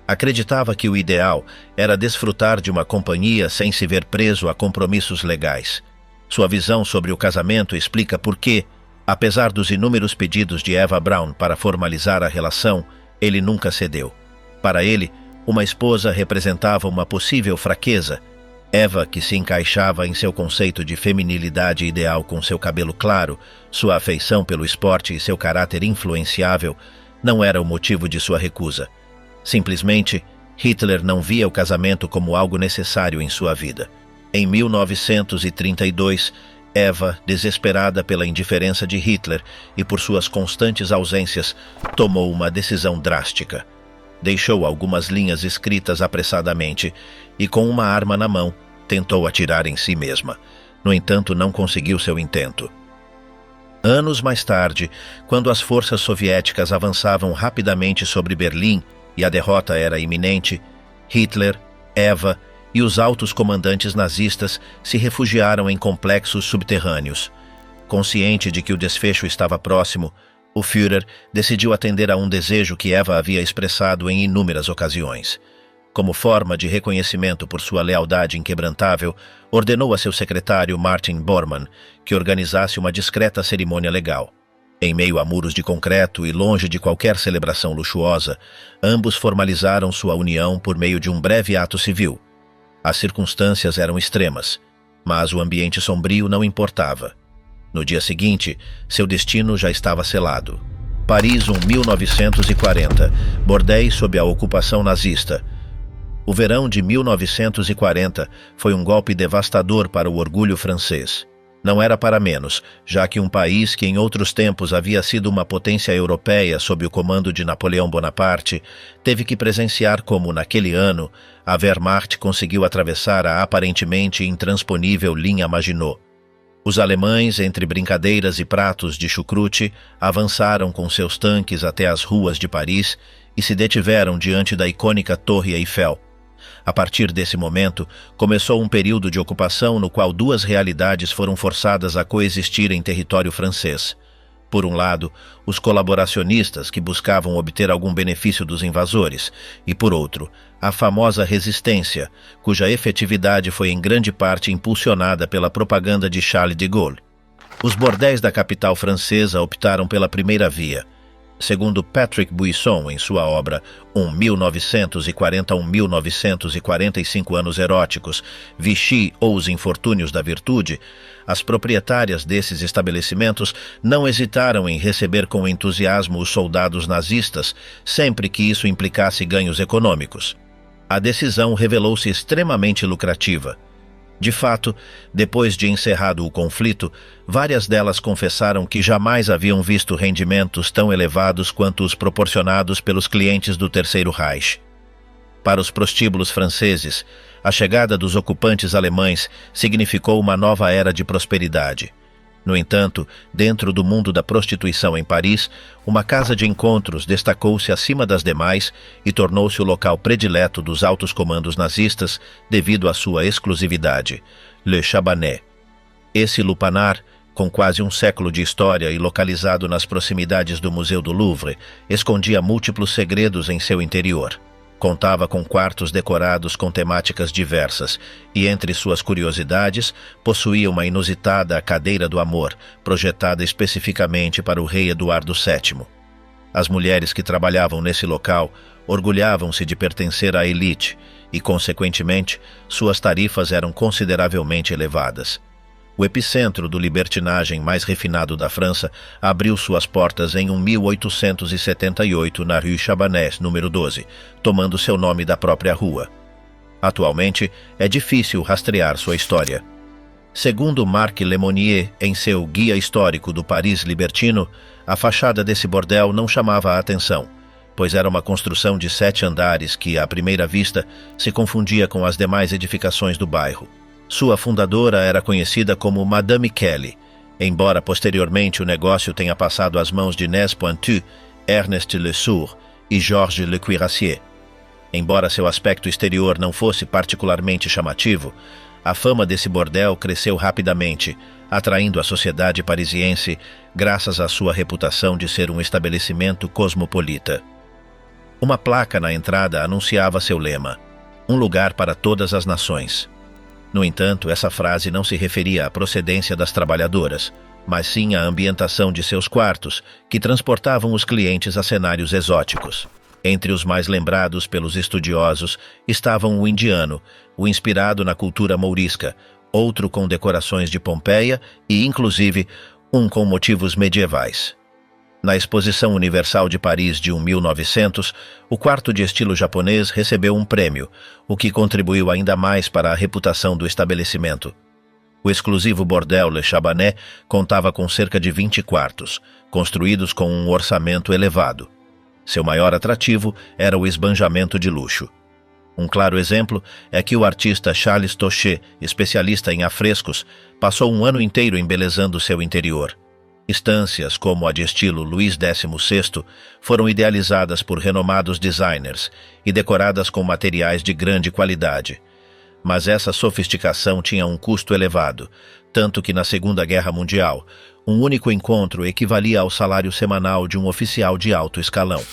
Acreditava que o ideal era desfrutar de uma companhia sem se ver preso a compromissos legais. Sua visão sobre o casamento explica por que, apesar dos inúmeros pedidos de Eva Braun para formalizar a relação, ele nunca cedeu. Para ele, uma esposa representava uma possível fraqueza. Eva, que se encaixava em seu conceito de feminilidade ideal com seu cabelo claro, sua afeição pelo esporte e seu caráter influenciável, não era o motivo de sua recusa. Simplesmente, Hitler não via o casamento como algo necessário em sua vida. Em 1932, Eva, desesperada pela indiferença de Hitler e por suas constantes ausências, tomou uma decisão drástica. Deixou algumas linhas escritas apressadamente e, com uma arma na mão, tentou atirar em si mesma. No entanto, não conseguiu seu intento. Anos mais tarde, quando as forças soviéticas avançavam rapidamente sobre Berlim e a derrota era iminente, Hitler, Eva e os altos comandantes nazistas se refugiaram em complexos subterrâneos. Consciente de que o desfecho estava próximo, o Führer decidiu atender a um desejo que Eva havia expressado em inúmeras ocasiões. Como forma de reconhecimento por sua lealdade inquebrantável, ordenou a seu secretário Martin Bormann que organizasse uma discreta cerimônia legal. Em meio a muros de concreto e longe de qualquer celebração luxuosa, ambos formalizaram sua união por meio de um breve ato civil. As circunstâncias eram extremas, mas o ambiente sombrio não importava. No dia seguinte, seu destino já estava selado. Paris, 1940, bordéis sob a ocupação nazista. O verão de 1940 foi um golpe devastador para o orgulho francês. Não era para menos, já que um país que em outros tempos havia sido uma potência europeia sob o comando de Napoleão Bonaparte, teve que presenciar como, naquele ano, a Wehrmacht conseguiu atravessar a aparentemente intransponível linha Maginot. Os alemães, entre brincadeiras e pratos de chucrute, avançaram com seus tanques até as ruas de Paris e se detiveram diante da icônica Torre Eiffel. A partir desse momento, começou um período de ocupação no qual duas realidades foram forçadas a coexistir em território francês. Por um lado, os colaboracionistas que buscavam obter algum benefício dos invasores, e por outro, a famosa resistência, cuja efetividade foi em grande parte impulsionada pela propaganda de Charles de Gaulle. Os bordéis da capital francesa optaram pela primeira via. Segundo Patrick Buisson, em sua obra 1945 anos eróticos, Vichy ou os infortúnios da virtude, as proprietárias desses estabelecimentos não hesitaram em receber com entusiasmo os soldados nazistas, sempre que isso implicasse ganhos econômicos. A decisão revelou-se extremamente lucrativa. De fato, depois de encerrado o conflito, várias delas confessaram que jamais haviam visto rendimentos tão elevados quanto os proporcionados pelos clientes do Terceiro Reich. Para os prostíbulos franceses, a chegada dos ocupantes alemães significou uma nova era de prosperidade. No entanto, dentro do mundo da prostituição em Paris, uma casa de encontros destacou-se acima das demais e tornou-se o local predileto dos altos comandos nazistas devido à sua exclusividade, Le Chabanais. Esse lupanar, com quase um século de história e localizado nas proximidades do Museu do Louvre, escondia múltiplos segredos em seu interior. Contava com quartos decorados com temáticas diversas e, entre suas curiosidades, possuía uma inusitada cadeira do amor, projetada especificamente para o rei Eduardo VII. As mulheres que trabalhavam nesse local orgulhavam-se de pertencer à elite e, consequentemente, suas tarifas eram consideravelmente elevadas. O epicentro do libertinagem mais refinado da França abriu suas portas em 1878 na Rue Chabanais, número 12, tomando seu nome da própria rua. Atualmente, é difícil rastrear sua história. Segundo Marc Lemonnier, em seu Guia Histórico do Paris Libertino, a fachada desse bordel não chamava a atenção, pois era uma construção de 7 andares que, à primeira vista, se confundia com as demais edificações do bairro. Sua fundadora era conhecida como Madame Kelly, embora posteriormente o negócio tenha passado às mãos de Inès Pointu, Ernest Le Sourd e Georges Le Cuirassier. Embora seu aspecto exterior não fosse particularmente chamativo, a fama desse bordel cresceu rapidamente, atraindo a sociedade parisiense graças à sua reputação de ser um estabelecimento cosmopolita. Uma placa na entrada anunciava seu lema: "Um lugar para todas as nações". No entanto, essa frase não se referia à procedência das trabalhadoras, mas sim à ambientação de seus quartos, que transportavam os clientes a cenários exóticos. Entre os mais lembrados pelos estudiosos estavam o indiano, o inspirado na cultura mourisca, outro com decorações de Pompeia e, inclusive, um com motivos medievais. Na Exposição Universal de Paris de 1900, o quarto de estilo japonês recebeu um prêmio, o que contribuiu ainda mais para a reputação do estabelecimento. O exclusivo bordel Le Chabanais contava com cerca de 20 quartos, construídos com um orçamento elevado. Seu maior atrativo era o esbanjamento de luxo. Um claro exemplo é que o artista Charles Tochet, especialista em afrescos, passou um ano inteiro embelezando seu interior. Estâncias, como a de estilo Luís XVI, foram idealizadas por renomados designers e decoradas com materiais de grande qualidade. Mas essa sofisticação tinha um custo elevado, tanto que na Segunda Guerra Mundial, um único encontro equivalia ao salário semanal de um oficial de alto escalão.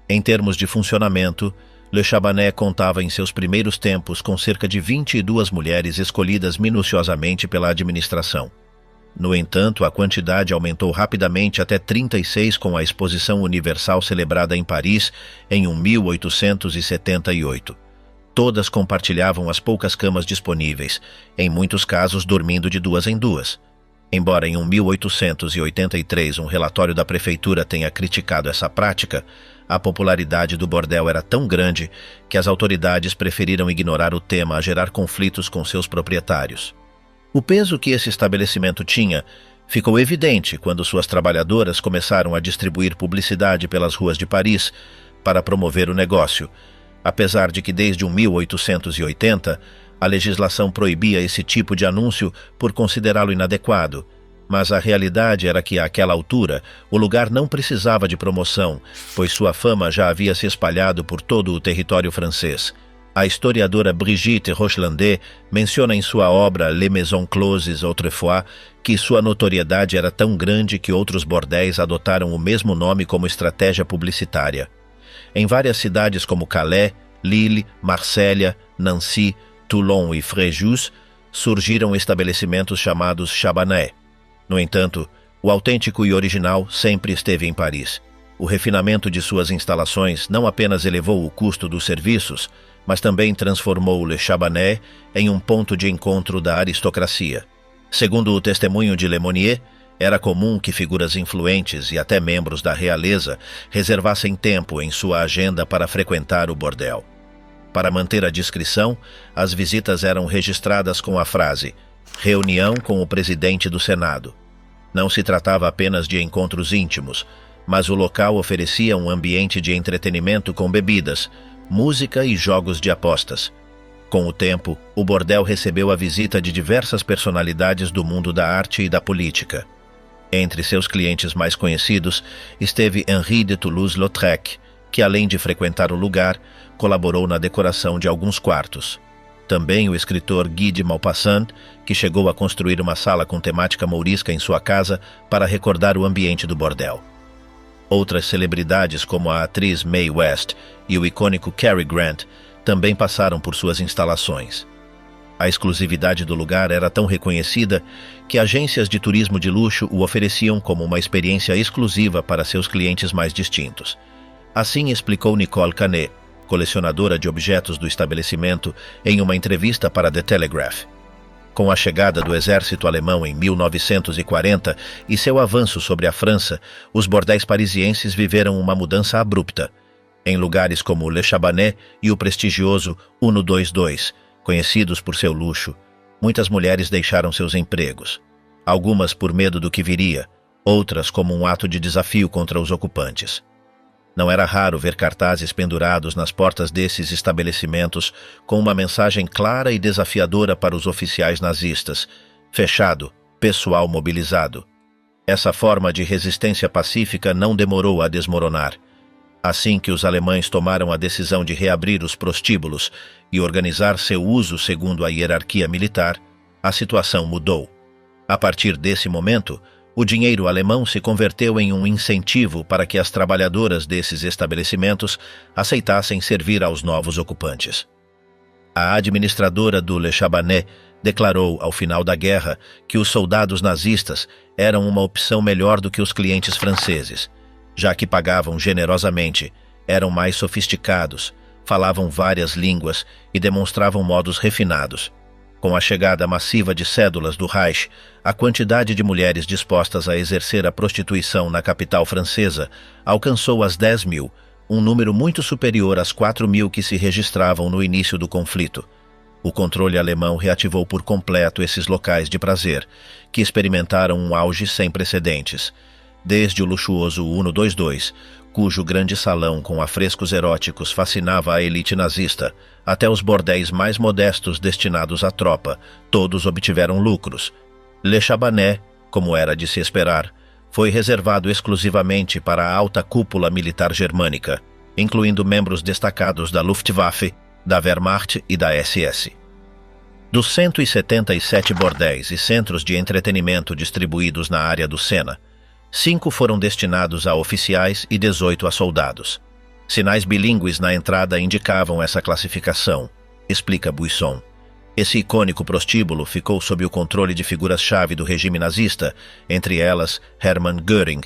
Em termos de funcionamento, Le Chabanais contava em seus primeiros tempos com cerca de 22 mulheres escolhidas minuciosamente pela administração. No entanto, a quantidade aumentou rapidamente até 36 com a Exposição Universal celebrada em Paris em 1878. Todas compartilhavam as poucas camas disponíveis, em muitos casos dormindo de 2 em 2. Embora em 1883 um relatório da prefeitura tenha criticado essa prática, a popularidade do bordel era tão grande que as autoridades preferiram ignorar o tema a gerar conflitos com seus proprietários. O peso que esse estabelecimento tinha ficou evidente quando suas trabalhadoras começaram a distribuir publicidade pelas ruas de Paris para promover o negócio, apesar de que desde 1880 a legislação proibia esse tipo de anúncio por considerá-lo inadequado, mas a realidade era que àquela altura o lugar não precisava de promoção, pois sua fama já havia se espalhado por todo o território francês. A historiadora Brigitte Rochelander menciona em sua obra Les Maisons Closes autrefois que sua notoriedade era tão grande que outros bordéis adotaram o mesmo nome como estratégia publicitária. Em várias cidades como Calais, Lille, Marsella, Nancy, Toulon e Fréjus, surgiram estabelecimentos chamados Chabanais. No entanto, o autêntico e original sempre esteve em Paris. O refinamento de suas instalações não apenas elevou o custo dos serviços, mas também transformou Le Chabanais em um ponto de encontro da aristocracia. Segundo o testemunho de Lemonnier, era comum que figuras influentes e até membros da realeza reservassem tempo em sua agenda para frequentar o bordel. Para manter a discrição, as visitas eram registradas com a frase "reunião com o presidente do Senado". Não se tratava apenas de encontros íntimos, mas o local oferecia um ambiente de entretenimento com bebidas, música e jogos de apostas. Com o tempo, o bordel recebeu a visita de diversas personalidades do mundo da arte e da política. Entre seus clientes mais conhecidos esteve Henri de Toulouse-Lautrec, que além de frequentar o lugar, colaborou na decoração de alguns quartos. Também o escritor Guy de Maupassant, que chegou a construir uma sala com temática mourisca em sua casa para recordar o ambiente do bordel. Outras celebridades como a atriz Mae West e o icônico Cary Grant também passaram por suas instalações. A exclusividade do lugar era tão reconhecida que agências de turismo de luxo o ofereciam como uma experiência exclusiva para seus clientes mais distintos. Assim explicou Nicole Canet, colecionadora de objetos do estabelecimento, em uma entrevista para The Telegraph. Com a chegada do exército alemão em 1940 e seu avanço sobre a França, os bordéis parisienses viveram uma mudança abrupta. Em lugares como Le Chabanais e o prestigioso 122, conhecidos por seu luxo, Muitas mulheres deixaram seus empregos, algumas por medo do que viria, outras como um ato de desafio contra os ocupantes. Não era raro ver cartazes pendurados nas portas desses estabelecimentos com uma mensagem clara e desafiadora para os oficiais nazistas: fechado, pessoal mobilizado. Essa forma de resistência pacífica não demorou a desmoronar. Assim que os alemães tomaram a decisão de reabrir os prostíbulos e organizar seu uso segundo a hierarquia militar, a situação mudou. A partir desse momento, o dinheiro alemão se converteu em um incentivo para que as trabalhadoras desses estabelecimentos aceitassem servir aos novos ocupantes. A administradora do Le Chabanais declarou, ao final da guerra, que os soldados nazistas eram uma opção melhor do que os clientes franceses, já que pagavam generosamente, eram mais sofisticados, falavam várias línguas e demonstravam modos refinados. Com a chegada massiva de cédulas do Reich, a quantidade de mulheres dispostas a exercer a prostituição na capital francesa alcançou as 10.000, um número muito superior às 4.000 que se registravam no início do conflito. O controle alemão reativou por completo esses locais de prazer, que experimentaram um auge sem precedentes. Desde o luxuoso 122, cujo grande salão com afrescos eróticos fascinava a elite nazista, até os bordéis mais modestos destinados à tropa, todos obtiveram lucros. Le Chabanais, como era de se esperar, foi reservado exclusivamente para a alta cúpula militar germânica, incluindo membros destacados da Luftwaffe, da Wehrmacht e da SS. Dos 177 bordéis e centros de entretenimento distribuídos na área do Sena, 5 foram destinados a oficiais e 18 a soldados. Sinais bilíngues na entrada indicavam essa classificação, explica Buisson. Esse icônico prostíbulo ficou sob o controle de figuras-chave do regime nazista, entre elas Hermann Göring,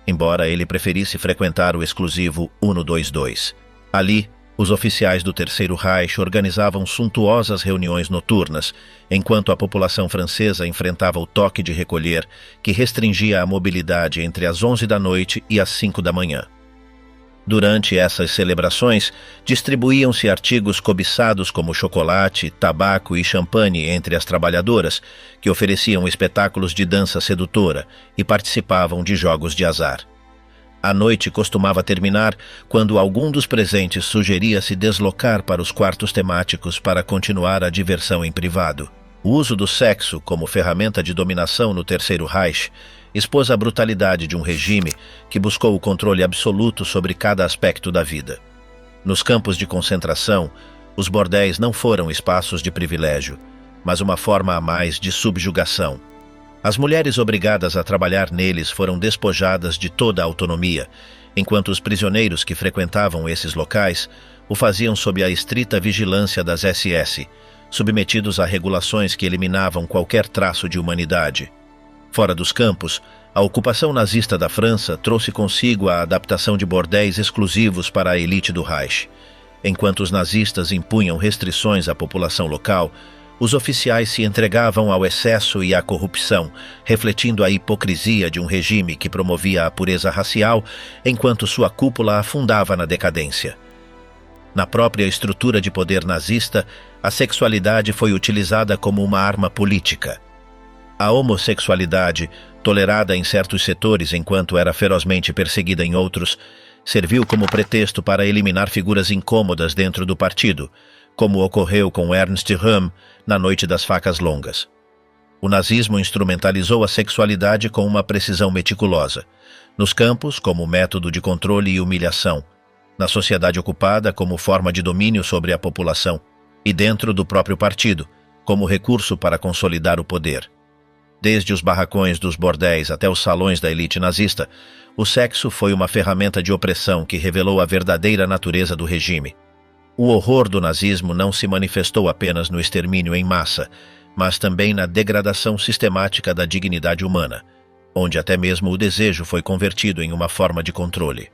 embora ele preferisse frequentar o exclusivo 122. Ali, os oficiais do Terceiro Reich organizavam suntuosas reuniões noturnas, enquanto a população francesa enfrentava o toque de recolher, que restringia a mobilidade entre as 11 da noite e as 5 da manhã. Durante essas celebrações, distribuíam-se artigos cobiçados como chocolate, tabaco e champanhe entre as trabalhadoras, que ofereciam espetáculos de dança sedutora e participavam de jogos de azar. A noite costumava terminar quando algum dos presentes sugeria se deslocar para os quartos temáticos para continuar a diversão em privado. O uso do sexo como ferramenta de dominação no Terceiro Reich expôs a brutalidade de um regime que buscou o controle absoluto sobre cada aspecto da vida. Nos campos de concentração, os bordéis não foram espaços de privilégio, mas uma forma a mais de subjugação. As mulheres obrigadas a trabalhar neles foram despojadas de toda a autonomia, enquanto os prisioneiros que frequentavam esses locais o faziam sob a estrita vigilância das SS, submetidos a regulações que eliminavam qualquer traço de humanidade. Fora dos campos, a ocupação nazista da França trouxe consigo a adaptação de bordéis exclusivos para a elite do Reich. Enquanto os nazistas impunham restrições à população local, os oficiais se entregavam ao excesso e à corrupção, refletindo a hipocrisia de um regime que promovia a pureza racial, enquanto sua cúpula afundava na decadência. Na própria estrutura de poder nazista, a sexualidade foi utilizada como uma arma política. A homossexualidade, tolerada em certos setores enquanto era ferozmente perseguida em outros, serviu como pretexto para eliminar figuras incômodas dentro do partido, como ocorreu com Ernst Röhm na Noite das Facas Longas. O nazismo instrumentalizou a sexualidade com uma precisão meticulosa, nos campos como método de controle e humilhação, na sociedade ocupada como forma de domínio sobre a população e dentro do próprio partido, como recurso para consolidar o poder. Desde os barracões dos bordéis até os salões da elite nazista, o sexo foi uma ferramenta de opressão que revelou a verdadeira natureza do regime. O horror do nazismo não se manifestou apenas no extermínio em massa, mas também na degradação sistemática da dignidade humana, onde até mesmo o desejo foi convertido em uma forma de controle.